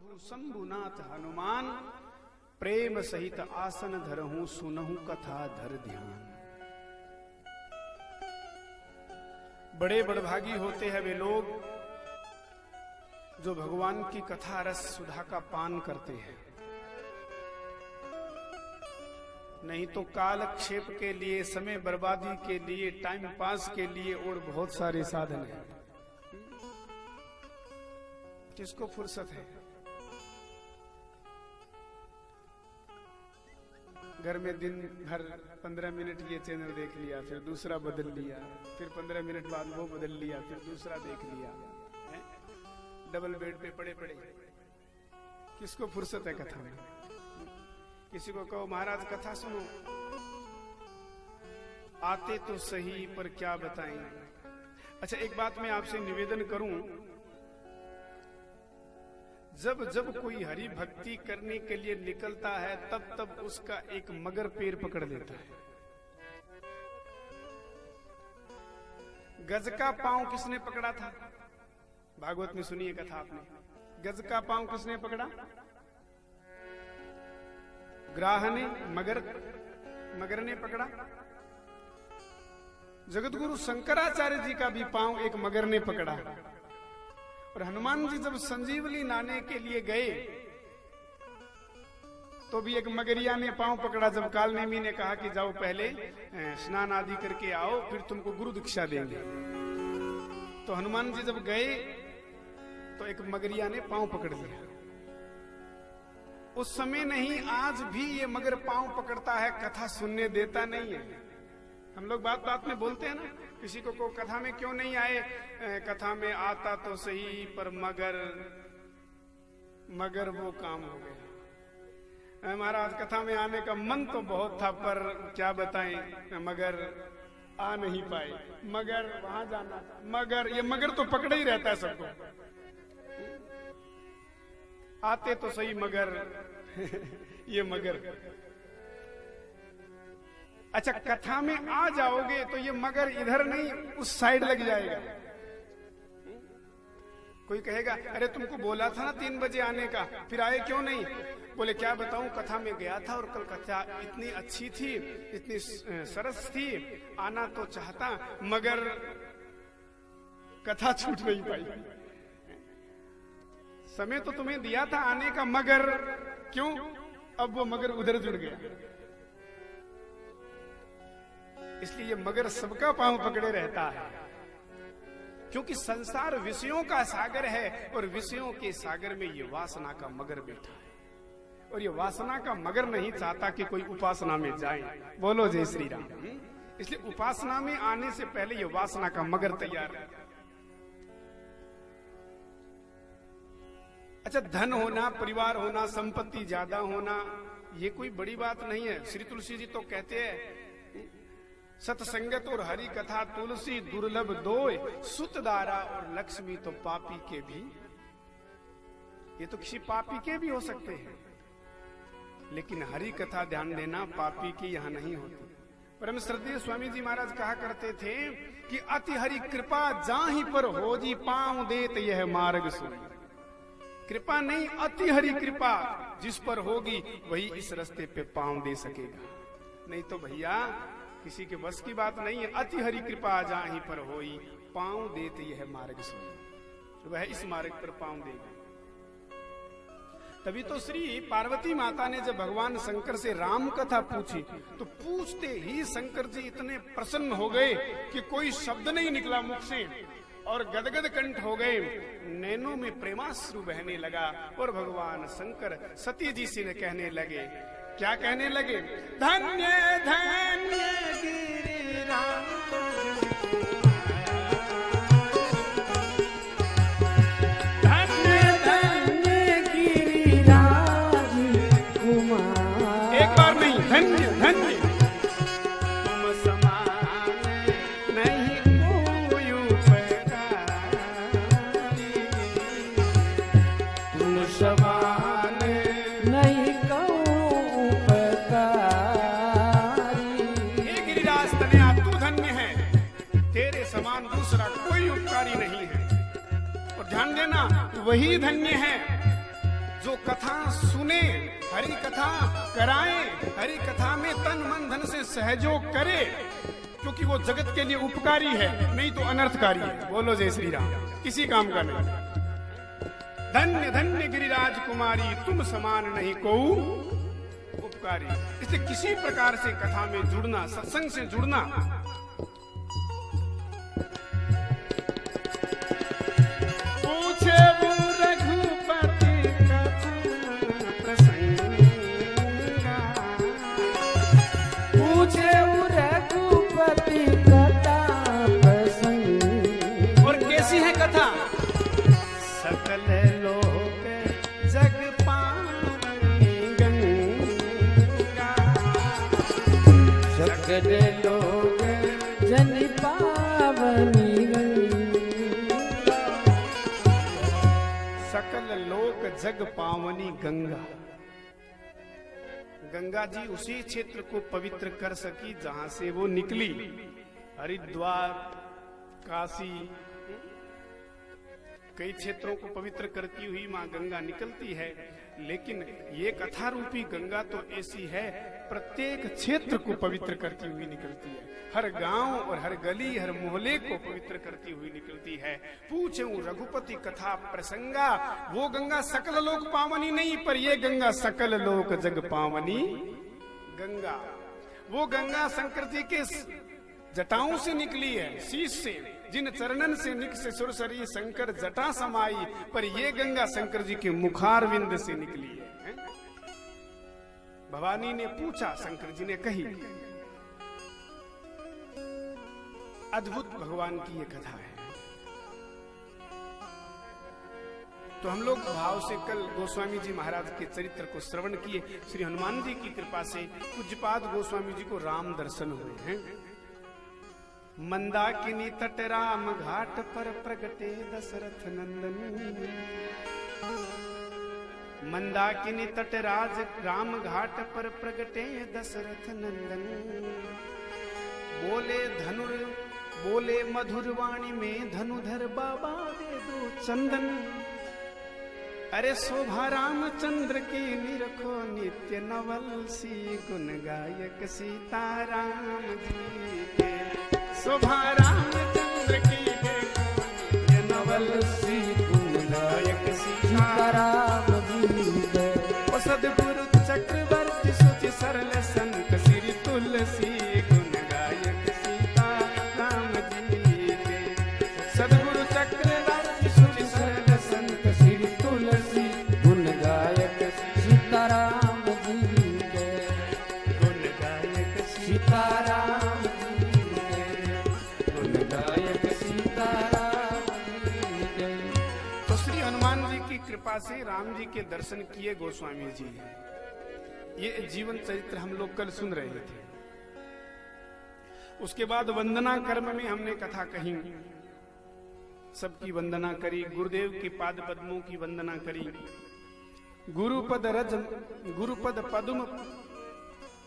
प्रभु शंभुनाथ हनुमान, प्रेम सहित आसन धरहूं सुनहूं कथा धर ध्यान। बड़े बड़भागी होते हैं वे लोग जो भगवान की कथा रस सुधा का पान करते हैं। नहीं तो कालक्षेप के लिए, समय बर्बादी के लिए, टाइम पास के लिए और बहुत सारे साधन हैं। किसको फुर्सत है? घर में दिन भर 15 मिनट ये चैनल देख लिया, फिर दूसरा बदल लिया, फिर 15 मिनट बाद वो बदल लिया, फिर दूसरा देख लिया, डबल बेड पे पड़े पड़े। किसको फुर्सत है कथा में? किसी को कहो महाराज कथा सुनो, आते तो सही पर क्या बताएं। अच्छा, एक बात मैं आपसे निवेदन करूं, जब जब कोई हरि भक्ति करने के लिए निकलता है तब तब उसका एक मगर पैर पकड़ लेता है। गज का पांव किसने पकड़ा था? भागवत में सुनिए कथा आपने। गज का पांव किसने पकड़ा? ग्राह ने, मगर ने पकड़ा। जगतगुरु शंकराचार्य जी का भी पांव एक मगर ने पकड़ा। और हनुमान जी जब संजीवनी लाने के लिए गए तो भी एक मगरिया ने पांव पकड़ा। जब कालनेमी ने कहा कि जाओ पहले स्नान आदि करके आओ, फिर तुमको गुरु दीक्षा देंगे, तो हनुमान जी जब गए तो एक मगरिया ने पांव पकड़ लिया। उस समय नहीं, आज भी ये मगर पांव पकड़ता है, कथा सुनने देता नहीं है। हम लोग बात बात में बोलते हैं ना, किसी को कथा में क्यों नहीं आए? कथा में आता तो सही पर मगर वो काम हो गया। महाराज कथा में आने का मन तो बहुत था पर क्या बताएं, मगर आ नहीं पाए। मगर वहां जाना, मगर ये मगर तो पकड़े ही रहता है सबको। आते तो सही मगर ये मगर। अच्छा, कथा में आ जाओगे तो ये मगर इधर नहीं उस साइड लग जाएगा। कोई कहेगा अरे तुमको बोला था ना 3 बजे आने का, फिर आए क्यों नहीं? बोले क्या बताऊं, कथा में गया था और कल कथा इतनी अच्छी थी, इतनी सरस थी, आना तो चाहता मगर कथा छूट नहीं पाई। समय तो तुम्हें दिया था आने का, मगर क्यों? अब वो मगर उधर जुड़ गया। इसलिए मगर सबका पांव पकड़े रहता है, क्योंकि संसार विषयों का सागर है और विषयों के सागर में ये वासना का मगर बैठा है। और ये वासना का मगर नहीं चाहता कि कोई उपासना में जाए। बोलो जय श्री राम। इसलिए उपासना में आने से पहले ये वासना का मगर तैयार है। अच्छा, धन होना, परिवार होना, संपत्ति ज्यादा होना, ये कोई बड़ी बात नहीं है। श्री तुलसी जी तो कहते हैं सत्संगत और हरि कथा तुलसी दुर्लभ दोय, सुत दारा और लक्ष्मी तो पापी के भी। ये तो किसी पापी के भी हो सकते हैं, लेकिन हरि कथा ध्यान देना पापी की यहां नहीं होती। परम श्रद्धेय स्वामी जी महाराज कहा करते थे कि अति हरि कृपा जाहि पर होजी पांव देत यह मार्ग सुन। कृपा नहीं, अति हरि कृपा जिस पर होगी वही इस रास्ते पे पांव दे सकेगा। नहीं तो भैया किसी के बस की बात नहीं है। अति हरि कृपा जाहि पर होई पांव देते यह मार्ग सुन, वह इस मार्ग पर पांव देगा। तभी तो श्री पार्वती माता ने जब भगवान शंकर से राम कथा पूछी तो पूछते ही शंकर जी इतने प्रसन्न हो गए कि कोई शब्द नहीं निकला मुख से और गदगद कंठ हो गए। नैनों में प्रेमाश्रु बहने लगा और भगवान शंकर सती जी से कहने लगे, क्या कहने लगे? धन्य धन्य गिरिराज, धन्य धन्य गिरिराज कुमार। एक बार नहीं, धन्य धन्य तुम समान नहीं कोई उपकारी, तुम समान नहीं समान दूसरा कोई उपकारी नहीं है। और ध्यान देना, वही धन्य है कथा कराए, हरि कथा में तन मन धन से सहयोग करे, क्योंकि वो जगत के लिए उपकारी है, नहीं तो अनर्थकारी है। बोलो जय श्री राम। किसी काम का नहीं। धन्य धन्य गिरिराज कुमारी, तुम समान नहीं कोऊ उपकारी। इसलिए किसी प्रकार से कथा में जुड़ना, सत्संग से जुड़ना, पूछे वो रघुपति कथा प्रसंगा, पूछे वो रघुपति कथा प्रसंग। और कैसी है कथा? सकल लोक जग पावनी गंगा, सकल लोक जन पावनी गंगा। सकल लोक जग पावनी गंगा। गंगा जी उसी क्षेत्र को पवित्र कर सकी जहां से वो निकली। हरिद्वार, काशी, कई क्षेत्रों को पवित्र करती हुई मां गंगा निकलती है, लेकिन ये कथा रूपी गंगा तो ऐसी है, प्रत्येक क्षेत्र को पवित्र करती हुई निकलती है। हर गांव और हर गली, हर मोहल्ले को पवित्र करती हुई निकलती है। पूछूं रघुपति कथा प्रसंगा, वो गंगा सकल लोक पावनी नहीं, पर ये गंगा सकल लोक जग पावनी गंगा। वो गंगा शंकर जी के जटाओं से निकली है, शीश से, जिन चरणन से निक से सुरसरी शंकर जटा समाई, पर ये गंगा शंकर जी के मुखारविंद से निकली है। भवानी ने पूछा, शंकर जी ने कही। अद्भुत भगवान की ये कथा है। तो हम लोग भाव से कल गोस्वामी जी महाराज के चरित्र को श्रवण किए। श्री हनुमान जी की कृपा से पूज्यपाद गोस्वामी जी को राम दर्शन हुए हैं। मंदाकिनी तट राम घाट पर प्रगटे दशरथ नंदन। मंदाकिनी तट राज राम घाट पर प्रगटे दशरथ नंदन। बोले मधुर वाणी में धनुधर बाबा दे दो चंदन। अरे शोभा रामचंद्र की निरखो नित्य नवल सी गुण गायक सीताराम जी के। शोभा रामचंद्र की नित्य नवल सी गुण गायक सीताराम जी के। ओ सद्गुरु चक्रवर्ती सुचि सरल संत श्री तुलसी गुण गायक सीताराम जी के। सद्गुरु चक्रवर्ती सुचि सरल संत श्री तुलसी गुण गायक सीताराम जी के। गुण गायक सीताराम जी के। गुण गायक सीताराम जी के। तो श्री हनुमान जी की कृपा से राम जी के दर्शन किए गोस्वामी जी। ये जीवन चरित्र हम लोग कल सुन रहे थे। उसके बाद वंदना कर्म में हमने कथा कही, सबकी वंदना करी, गुरुदेव के पाद पद्मों की वंदना करी। गुरुपद पद्म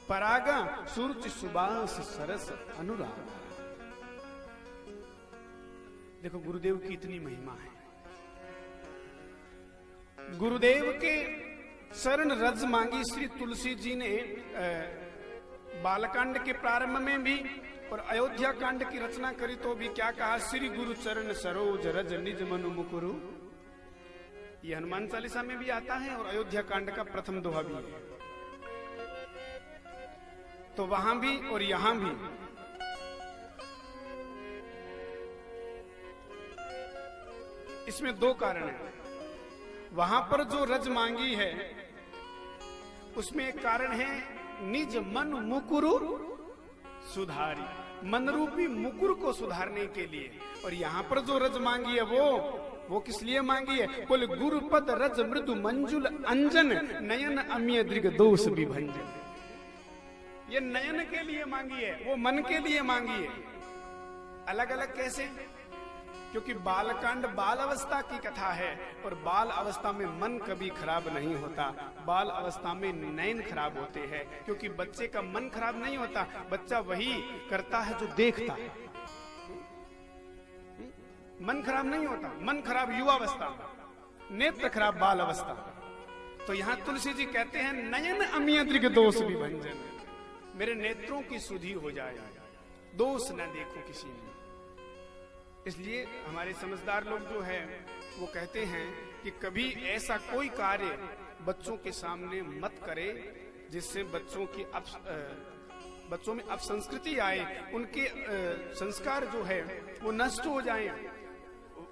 परागा सूर्य सुबास सरस अनुराग। देखो गुरुदेव की इतनी महिमा है। गुरुदेव के शरण रज मांगी श्री तुलसी जी ने बालकांड के प्रारंभ में भी, और अयोध्या कांड की रचना करी तो भी क्या कहा? श्री गुरु चरण सरोज रज निज मनु मुकुरु। ये हनुमान चालीसा में भी आता है और अयोध्या कांड का प्रथम दोहा भी है। तो वहां भी और यहां भी इसमें दो कारण है। वहां पर जो रज मांगी है उसमें एक कारण है निज मन मुकुरु सुधारी, मन रूपी मुकुर को सुधारने के लिए। और यहाँ पर जो रज मांगी है वो किस लिए मांगी है? बोले गुरुपद रज मृदु मंजुल अंजन नयन अम्य दृग दोष विभंजन। ये नयन के लिए मांगी है, वो मन के लिए मांगी है। अलग अलग कैसे? क्योंकि बालकांड बाल अवस्था की कथा है, और बाल अवस्था में मन कभी खराब नहीं होता। बाल अवस्था में नयन खराब होते हैं, क्योंकि बच्चे का मन खराब नहीं होता, बच्चा वही करता है जो देखता है। मन खराब नहीं होता, मन खराब युवा अवस्था, नेत्र खराब बाल अवस्था। तो यहां तुलसी जी कहते हैं नयन अमिय दृग दोष विभंजन, मेरे नेत्रों की सुधि हो जाए, दोष न देखो किसी में। इसलिए हमारे समझदार लोग जो है वो कहते हैं कि कभी ऐसा कोई कार्य बच्चों के सामने मत करे जिससे बच्चों में अपसंस्कृति आए, उनके संस्कार जो है वो नष्ट हो जाए,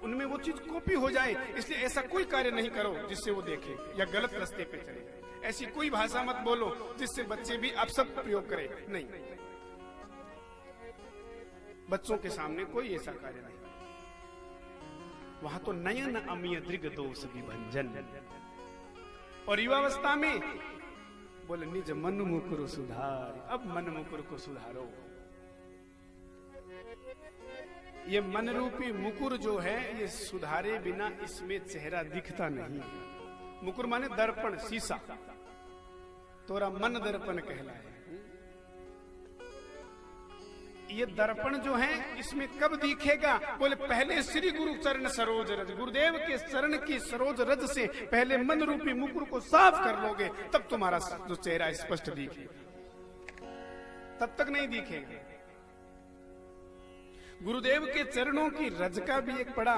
उनमें वो चीज कॉपी हो जाए। इसलिए ऐसा कोई कार्य नहीं करो जिससे वो देखे या गलत रास्ते पे चले। ऐसी कोई भाषा मत बोलो जिससे बच्चे भी अपशब्द प्रयोग करें, नहीं, बच्चों के सामने कोई ऐसा कार्य नहीं। वहां तो नयन अमिय दृग दोष विभंजन। और युवावस्था में बोले निज मन मुकुर सुधार, अब मन मुकुर को सुधारो। ये मन रूपी मुकुर जो है ये सुधारे बिना इसमें चेहरा दिखता नहीं। मुकुर माने दर्पण, शीशा, तोरा मन दर्पण कहलाए। ये दर्पण जो है इसमें कब दिखेगा? बोले पहले श्री गुरु चरण सरोज रज, गुरुदेव के चरण की सरोज रज से पहले मन रूपी मुकुर को साफ कर लोगे तब तुम्हारा जो चेहरा स्पष्ट दिखेगा, तब तक नहीं दिखेगा। गुरुदेव के चरणों की रज का भी एक बड़ा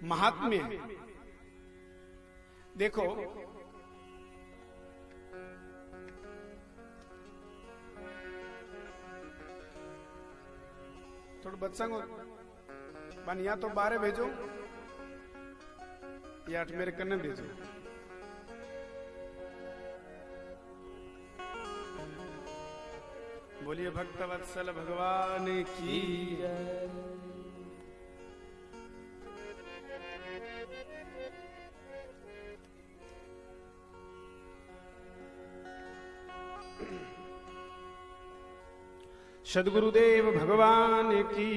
महात्म्य है। देखो थोड़ा बच्चा को बनिया तो 12 भेजो या 8 मेरे कन्ने भेजो। बोलिए भक्तवत्सल भगवान की जय। सदगुरुदेव भगवान की।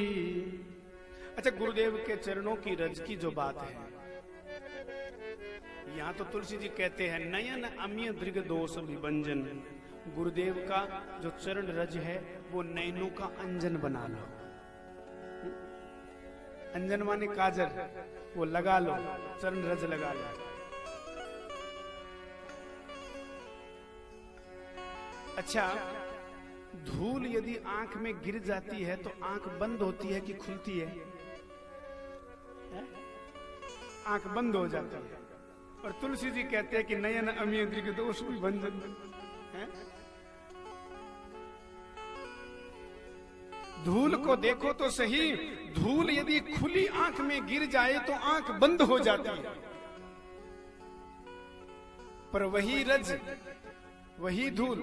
अच्छा, गुरुदेव के चरणों की रज की जो बात है, यहां तो तुलसी जी कहते हैं नयन अमिय दृग दोष विभंजन। गुरुदेव का जो चरण रज है वो नयनों का अंजन बना लो। अंजन माने काजल, वो लगा लो, चरण रज लगा लो। अच्छा, धूल यदि आंख में गिर जाती है तो आंख बंद होती है कि खुलती है? आंख बंद हो जाती है। और तुलसी जी कहते हैं कि नयन अमिय दृग दोष विभंजन। धूल को देखो तो सही, धूल यदि खुली आंख में गिर जाए तो आंख बंद हो जाती है, पर वही रज, वही धूल,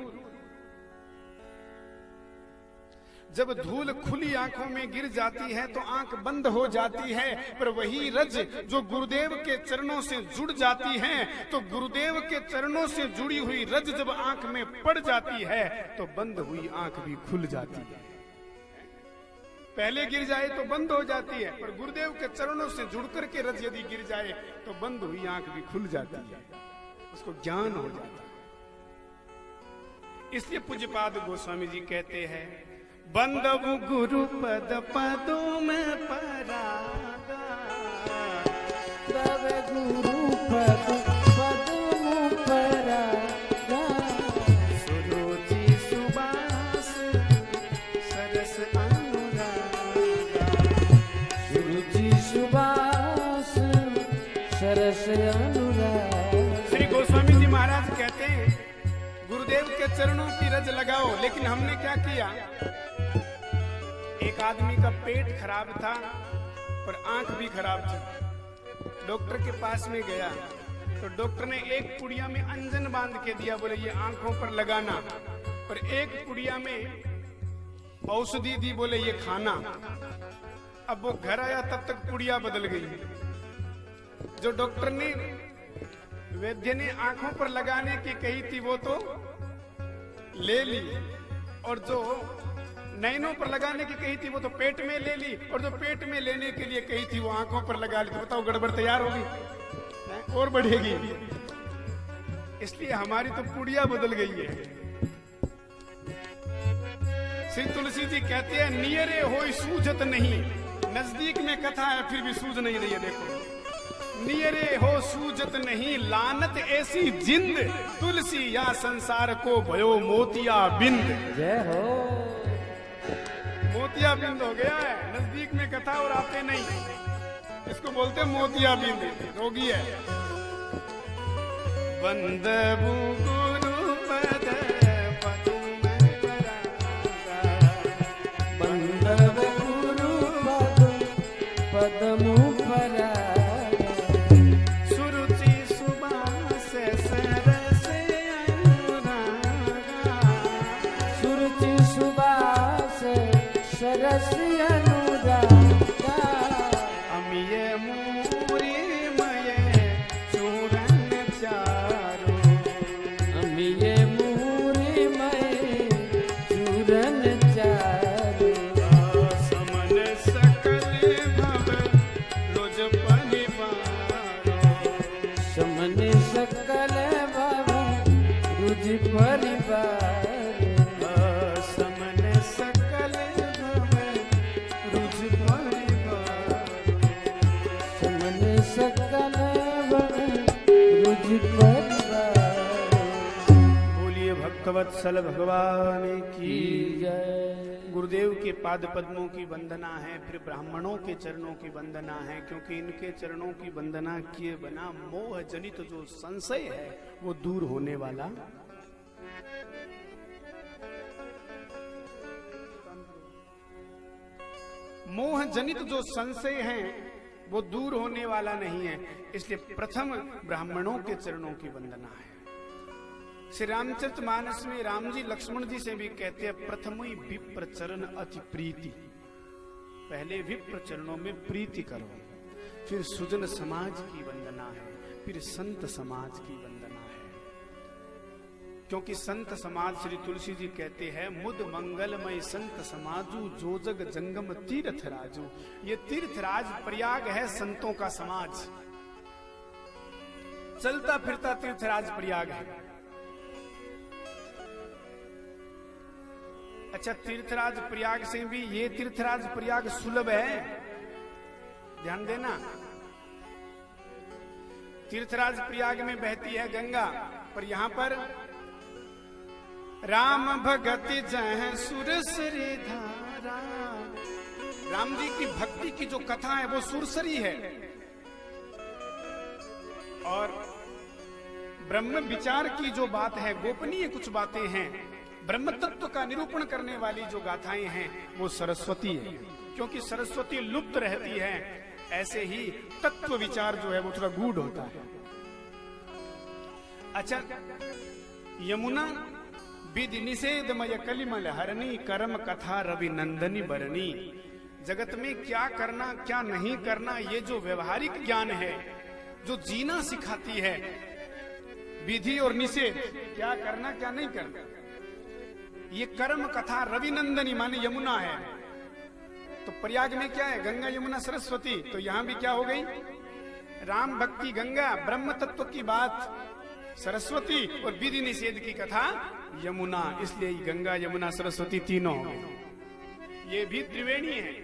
जब धूल खुली आंखों में गिर जाती है तो आंख बंद हो जाती है, पर वही रज जो गुरुदेव के चरणों से जुड़ जाती है, तो गुरुदेव के चरणों से जुड़ी हुई रज जब आंख में पड़ जाती है तो बंद हुई आंख भी खुल जाती है। पहले गिर जाए तो बंद हो जाती है, पर गुरुदेव के चरणों से जुड़कर के रज यदि गिर जाए तो बंद हुई आंख भी खुल जाती है, उसको ज्ञान हो जाता है। इसलिए पूज्यपाद गोस्वामी जी कहते हैं बंदव गुरु पद पदों में परागा, तब गुरु पद पदों परागा, सुरुचि सुबास सरस अनुरागा, सुरुचि सुबास सरस अनुरागा। श्री गोस्वामी जी महाराज कहते हैं गुरुदेव के चरणों की रज लगाओ, लेकिन हमने क्या किया? एक आदमी का पेट खराब था और आंख भी खराब थी। डॉक्टर के पास में गया तो डॉक्टर ने एक पुड़िया में अंजन बांध के दिया, बोले ये आंखों पर लगाना, और एक पुड़िया में औषधि दी, बोले ये खाना। अब वो घर आया तब तक पुड़िया बदल गई। जो डॉक्टर ने, वैद्य ने आंखों पर लगाने की कही थी वो तो ले ली, और जो नैनों पर लगाने की कही थी वो तो पेट में ले ली, और जो पेट में लेने के लिए कही थी वो आंखों पर लगा ली। तो बताओ गड़बड़ तैयार होगी और बढ़ेगी। इसलिए हमारी तो पुड़िया बदल गई है। श्री तुलसी जी कहते हैं नियरे होई सूझत नहीं, नजदीक में कथा है फिर भी सूझ नहीं रही है। देखो नियरे हो सूजत नहीं लानत ऐसी जिंद, तुलसी या संसार को भयो मोतिया बिंद। जय हो। मोतिया बिंद हो गया है, नजदीक में कथा और आते नहीं, इसको बोलते मोतिया बिंद, रोगी है। वंदबु गुरु पद पद्म परा, सुरुचि सुबास सरस अनुरागा, सुरुचि सुबास सरस अनुरागा, अमिय मूरी मय चूरन चारो, अमिय मूरी मय चूरन चारो, समन सकल भव रोज परिवारो, समन सकल भव रुज परिवार, समन सकल भव रुज परिवारो, समन सकल भव रुज परिवार। बोलिए भक्तवत्सल भगवान की। जय। गुरुदेव के पाद पद्मों की वंदना है, फिर ब्राह्मणों के चरणों की वंदना है, क्योंकि इनके चरणों की वंदना किए बिना मोह जनित जो संशय है वो दूर होने वाला। मोह जनित जो संशय है वो दूर होने वाला नहीं है, इसलिए प्रथम ब्राह्मणों के चरणों की वंदना है। श्री रामचरितमानस में राम जी लक्ष्मण जी से भी कहते हैं, प्रथम ही विप्र चरण अति प्रीति, पहले विप्र चरणों में प्रीति करो, फिर सुजन समाज की वंदना है, फिर संत समाज की वंदना है। क्योंकि संत समाज श्री तुलसी जी कहते हैं, मुद मंगलमय संत समाजू जो जग जंगम तीर्थ राजू। ये तीर्थराज प्रयाग है संतों का समाज, चलता फिरता तीर्थराज प्रयाग है। अच्छा, तीर्थराज प्रयाग से भी ये तीर्थराज प्रयाग सुलभ है, ध्यान देना। तीर्थराज प्रयाग में बहती है गंगा, पर यहां पर राम भगति जह सुरसरी धारा, राम जी की भक्ति की जो कथा है वो सुरसरी है, और ब्रह्म विचार की जो बात है, गोपनीय कुछ बातें हैं, ब्रह्म तत्व का निरूपण करने वाली जो गाथाएं हैं वो सरस्वती है। क्योंकि सरस्वती लुप्त रहती है, ऐसे ही तत्व विचार जो है वो थोड़ा गूढ़ होता है। अच्छा, यमुना विधि निषेधमय कलिमल हरणी, कर्म कथा रवि नंदनी बरनी। जगत में क्या करना क्या नहीं करना, ये जो व्यवहारिक ज्ञान है, जो जीना सिखाती है, विधि और निषेध, क्या करना क्या नहीं करना, ये कर्म कथा रविनंदनी माने यमुना है। तो प्रयाग में क्या है, गंगा यमुना सरस्वती, तो यहां भी क्या हो गई, राम भक्ति गंगा, ब्रह्म तत्व की बात सरस्वती, और विधि निषेध की कथा यमुना, इसलिए गंगा यमुना सरस्वती तीनों हो गए। ये भी त्रिवेणी है।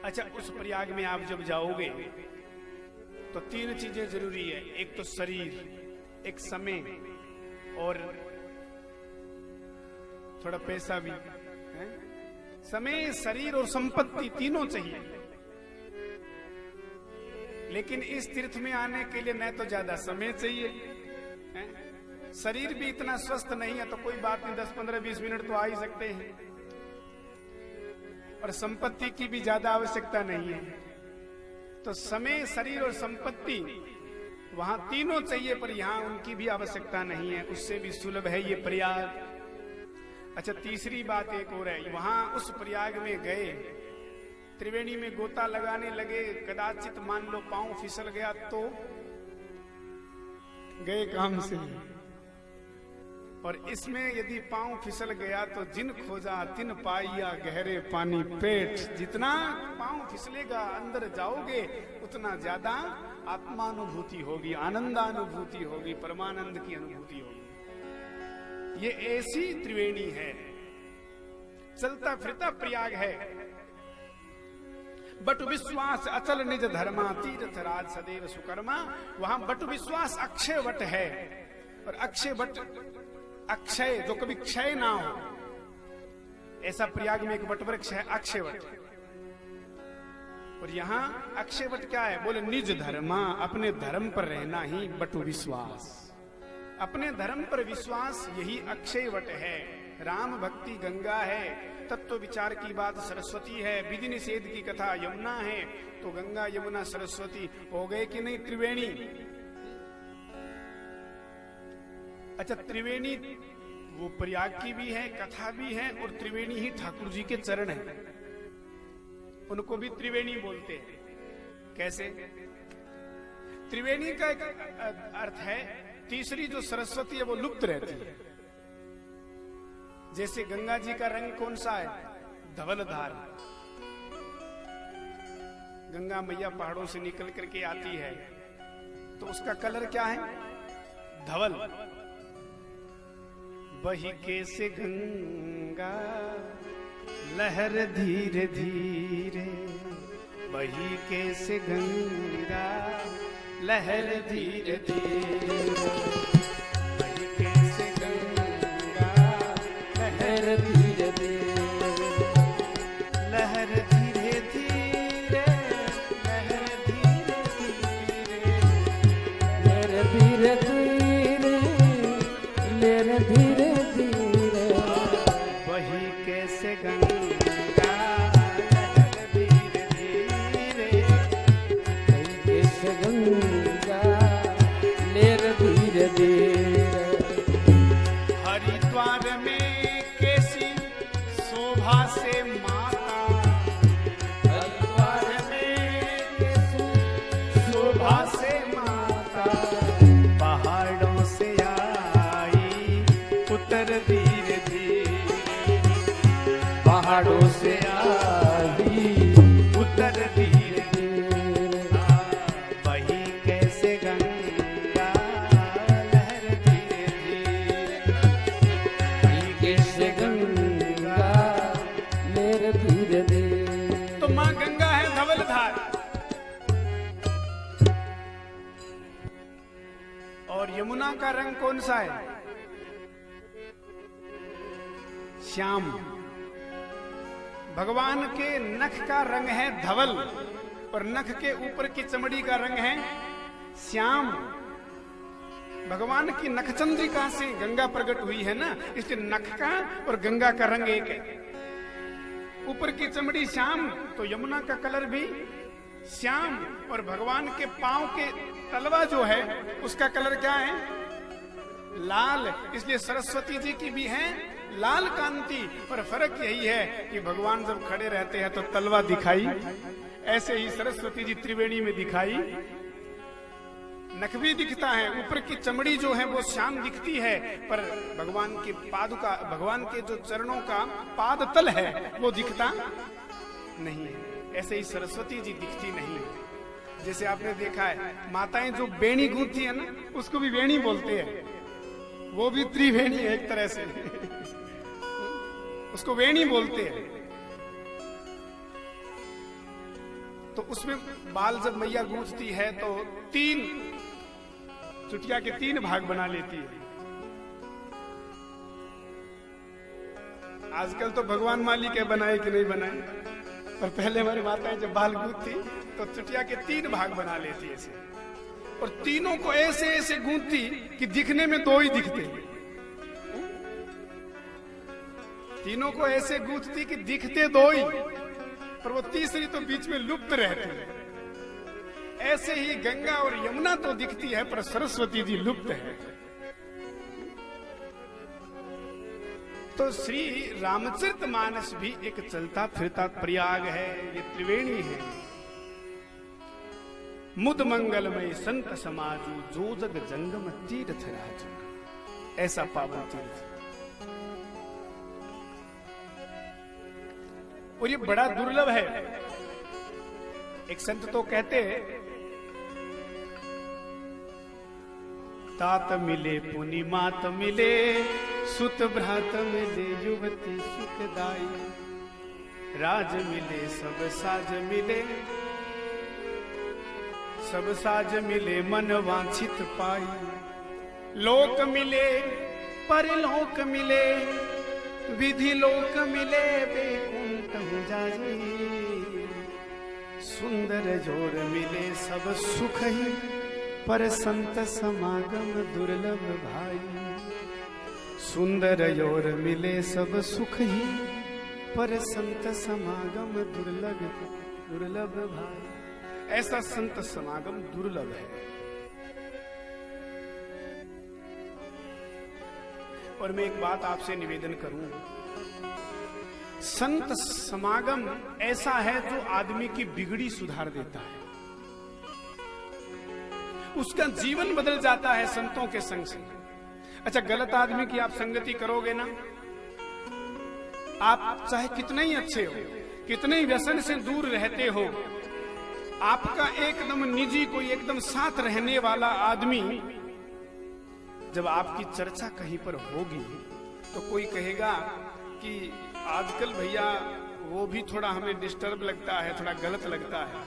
अच्छा, उस प्रयाग में आप जब जाओगे तो तीन चीजें जरूरी है, एक तो शरीर, एक समय, और थोड़ा पैसा भी है। समय, शरीर और संपत्ति तीनों चाहिए। लेकिन इस तीर्थ में आने के लिए न तो ज्यादा समय चाहिए है? शरीर भी इतना स्वस्थ नहीं है तो कोई बात नहीं, 10, 15, 20 मिनट तो आ ही सकते हैं, और संपत्ति की भी ज्यादा आवश्यकता नहीं है। तो समय, शरीर और संपत्ति वहां तीनों चाहिए, पर यहां उनकी भी आवश्यकता नहीं है, उससे भी सुलभ है ये प्रयाग। अच्छा, तीसरी बात एक और है, वहां उस प्रयाग में गए, त्रिवेणी में गोता लगाने लगे, कदाचित मान लो पांव फिसल गया तो गए काम से। और इसमें यदि पांव फिसल गया तो जिन खोजा तिन पाइया गहरे पानी पेट। जितना पांव फिसलेगा अंदर जाओगे उतना ज्यादा आत्मानुभूति होगी, आनंदानुभूति होगी, परमानंद की अनुभूति होगी। ये ऐसी त्रिवेणी है, चलता फिरता प्रयाग है। बट विश्वास अचल निज धर्मा तीर्थ राज सदैव सुकर्मा। वहां बट विश्वास अक्षय वट है, और अक्षय वट अक्षय जो कभी क्षय ना हो, ऐसा प्रयाग में एक वट वृक्ष है अक्षय वट। और यहां अक्षय वट क्या है? बोले निज धर्मा, अपने धर्म पर रहना ही बटु विश्वास। अपने धर्म पर विश्वास यही अक्षय वट है। राम भक्ति गंगा है, तत्व विचार की बात सरस्वती है, विधि निषेध की कथा यमुना है। तो गंगा यमुना सरस्वती हो गए कि नहीं त्रिवेणी? अच्छा, त्रिवेणी वो प्रयाग की भी है, कथा भी है, और त्रिवेणी ही ठाकुर जी के चरण है, उनको भी त्रिवेणी बोलते हैं। कैसे? त्रिवेणी का एक अर्थ है तीसरी जो सरस्वती है वो लुप्त रहती है। जैसे गंगा जी का रंग कौन सा है? धवलधार। गंगा मैया पहाड़ों से निकल करके आती है तो उसका कलर क्या है? धवल। बही कैसे गंगा लहर धीरे धीरे, बही कैसे गंगा लहर धीरे धीरे, बही कैसे गंगा लहर धीरे धीरे, लहर धीरे धीरे, लहर धीरे धीरे, लहर धीरे धीरे, लहर धीरे धीरे, वही कैसे गंगा लहर धीरे धीरे, वही कैसे गंगा लहर धीरे धीरे। हरिद्वार में कैसी शोभा से माता, हरिद्वार में कैसी शोभा से माता, पहाड़ों से आई उतर धीरे धीरे, पहाड़ों से आई उतर धीरे धीरे, वही कैसे गंगा लहर धीरे धीरे, वही कैसे गंगा। लहर धीरे धीरे। तो माँ गंगा है धवलधार, और यमुना का रंग कौन सा है? श्याम। भगवान के नख का रंग है धवल, और नख के ऊपर की चमड़ी का रंग है श्याम। भगवान की नखचंद्रिका से गंगा प्रकट हुई है ना, इसलिए नख का और गंगा का रंग एक है। ऊपर की चमड़ी श्याम, तो यमुना का कलर भी श्याम। और भगवान के पांव के तलवा जो है उसका कलर क्या है? लाल। इसलिए सरस्वती जी की भी है लाल कांति, पर फर्क यही है कि भगवान जब खड़े रहते हैं तो तलवा दिखाई, ऐसे ही सरस्वती जी त्रिवेणी में दिखाई नख भी दिखता है। ऊपर की चमड़ी जो है वो श्याम दिखती है, पर भगवान के पादुका, भगवान के जो चरणों का पाद तल है वो दिखता नहीं है। ऐसे ही सरस्वती जी दिखती नहीं है। जैसे आपने देखा है माताएं जो बेणी गूंथती है ना, उसको भी वेणी बोलते हैं, वो भी त्रिवेणी है एक तरह से उसको वेणी बोलते हैं। तो उसमें बाल जब मैया गूंथती है तो तीन चुटिया के तीन भाग बना लेती है। आजकल तो भगवान मालिक है बनाए कि नहीं बनाए, पर पहले हमारी माताएं जब बाल गूंथती तो चुटिया के तीन भाग बना लेती है ऐसे, और तीनों को ऐसे ऐसे गूंथती कि दिखने में दो ही दिखते। तीनों को ऐसे गूंथती कि दिखते दो ही, पर वो तीसरी तो बीच में लुप्त रहती है। ऐसे ही गंगा और यमुना तो दिखती है, पर सरस्वती जी लुप्त है। तो श्री रामचरितमानस भी एक चलता फिरता प्रयाग है, ये त्रिवेणी है। मुद मंगलमय संत समाजू, जो जग जंगम तीर्थ राजू, ऐसा पावन तीर्थ। और ये बड़ा दुर्लभ है। एक संत तो कहते हैं, तात मिले पुनि मात मिले, सुत भ्रात मिले युवती सुखदाई, राज मिले सब साज मिले, सब साज मिले मन वांछित पाई। लोक मिले परलोक मिले, विधि लोक मिले बेकुंठ जाजी। सुंदर जोर मिले सब सुख ही, पर संत समागम दुर्लभ भाई। सुंदर जोर मिले सब सुख ही, पर संत समागम दुर्लभ दुर्लभ भाई। ऐसा संत समागम दुर्लभ है। और मैं एक बात आपसे निवेदन करूं, संत समागम ऐसा है जो आदमी की बिगड़ी सुधार देता है, उसका जीवन बदल जाता है संतों के संग से। अच्छा, गलत आदमी की आप संगति करोगे ना, आप चाहे कितने ही अच्छे हो, कितने ही व्यसन से दूर रहते हो, आपका एकदम निजी कोई एकदम साथ रहने वाला आदमी जब आपकी चर्चा कहीं पर होगी तो कोई कहेगा कि आजकल भैया वो भी थोड़ा हमें डिस्टर्ब लगता है, थोड़ा गलत लगता है।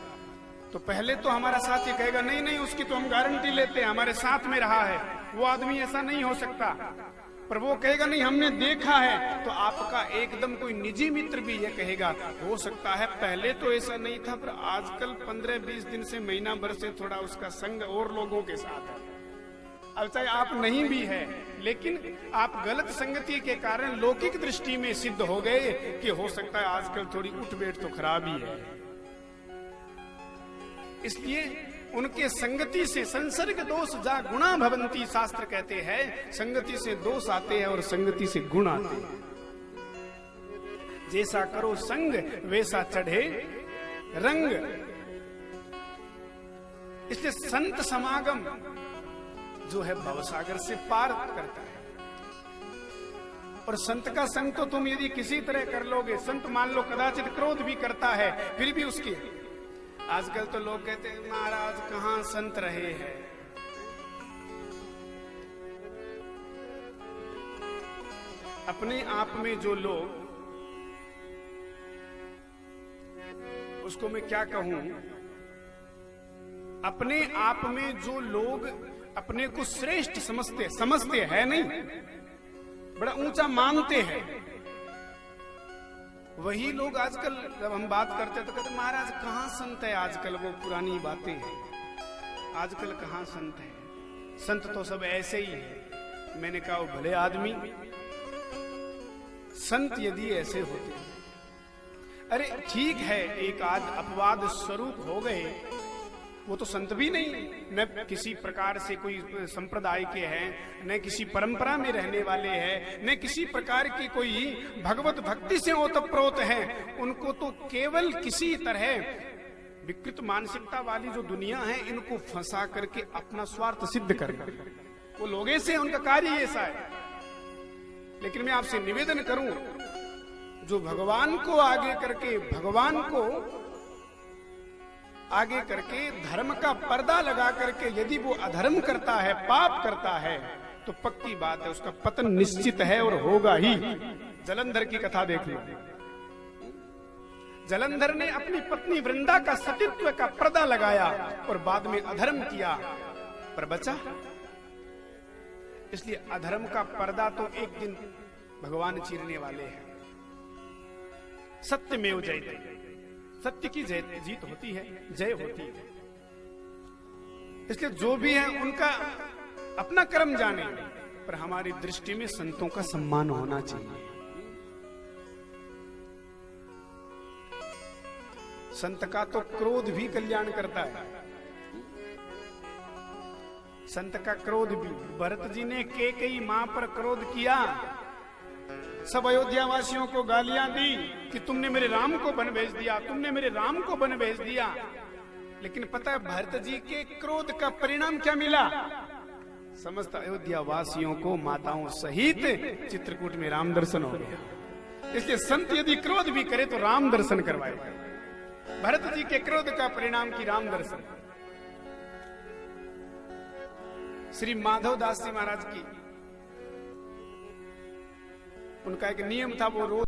तो पहले तो हमारा साथ ये कहेगा नहीं नहीं, उसकी तो हम गारंटी लेते हैं, हमारे साथ में रहा है, वो आदमी ऐसा नहीं हो सकता। पर वो कहेगा नहीं हमने देखा है, तो आपका एकदम कोई निजी मित्र भी ये कहेगा हो सकता है पहले तो ऐसा नहीं था, पर आजकल 15-20 दिन से महीना भर से थोड़ा उसका संग और लोगों के साथ है। अब चाहे आप नहीं भी है, लेकिन आप गलत संगति के कारण लौकिक दृष्टि में सिद्ध हो गए कि हो सकता है आजकल थोड़ी उठ बैठ तो खराब ही है। इसलिए उनके संगति से संसर्ग दोष जा गुणा भवंती, शास्त्र कहते हैं संगति से दोष आते हैं और संगति से गुण आते हैं। जैसा करो संग वैसा चढ़े रंग। इसलिए संत समागम जो है भवसागर से पार करता है। और संत का संग तो तुम यदि किसी तरह कर लोगे, संत मान लो कदाचित क्रोध भी करता है, फिर भी उसकी, आजकल तो लोग कहते हैं महाराज कहां संत रहे हैं। अपने आप में जो लोग, उसको मैं क्या कहूं, अपने आप में जो लोग अपने को श्रेष्ठ समझते हैं नहीं, बड़ा ऊंचा मानते हैं, वही लोग आजकल जब हम बात करते हैं तो कहते महाराज कहां संत है आजकल, वो पुरानी बातें हैं, आजकल कहां संत है, संत तो सब ऐसे ही है। मैंने कहा वो भले आदमी, संत यदि ऐसे होते, अरे ठीक है एक आध अपवाद स्वरूप हो गए, वो तो संत भी नहीं, न किसी प्रकार से कोई संप्रदाय के हैं, न किसी परंपरा में रहने वाले हैं, न किसी प्रकार की कोई भगवत भक्ति से ओतप्रोत है। उनको तो केवल किसी तरह विकृत मानसिकता वाली जो दुनिया है, इनको फंसा करके अपना स्वार्थ सिद्ध करना, वो लोग ऐसे, उनका कार्य ऐसा है। लेकिन मैं आपसे निवेदन करूं, जो भगवान को आगे करके, भगवान को आगे करके धर्म का पर्दा लगा करके यदि वो अधर्म करता है, पाप करता है, तो पक्की बात है उसका पतन निश्चित है और होगा ही। जलंधर की कथा देख लो, जलंधर ने अपनी पत्नी वृंदा का सतीत्व का पर्दा लगाया और बाद में अधर्म किया, पर बचा। इसलिए अधर्म का पर्दा तो एक दिन भगवान चीरने वाले हैं। सत्यमेव जयते, सत्य की जीत होती है, जय होती है। इसलिए जो भी है उनका अपना कर्म जाने, पर हमारी दृष्टि में संतों का सम्मान होना चाहिए। संत का तो क्रोध भी कल्याण करता है। संत का क्रोध भी, भरत जी ने कैकेयी मां पर क्रोध किया, सब अयोध्या वासियों को गालियां दी कि तुमने मेरे राम को वन भेज दिया, तुमने मेरे राम को वन भेज दिया। लेकिन पता है भरत जी के क्रोध का परिणाम क्या मिला? समस्त अयोध्या वासियों को माताओं सहित चित्रकूट में राम दर्शन हो गया। इसलिए संत यदि क्रोध भी करे तो राम दर्शन करवाए। भरत जी के क्रोध का परिणाम की राम दर्शन। श्री माधव दास जी महाराज की, उनका एक नियम था, वो रोज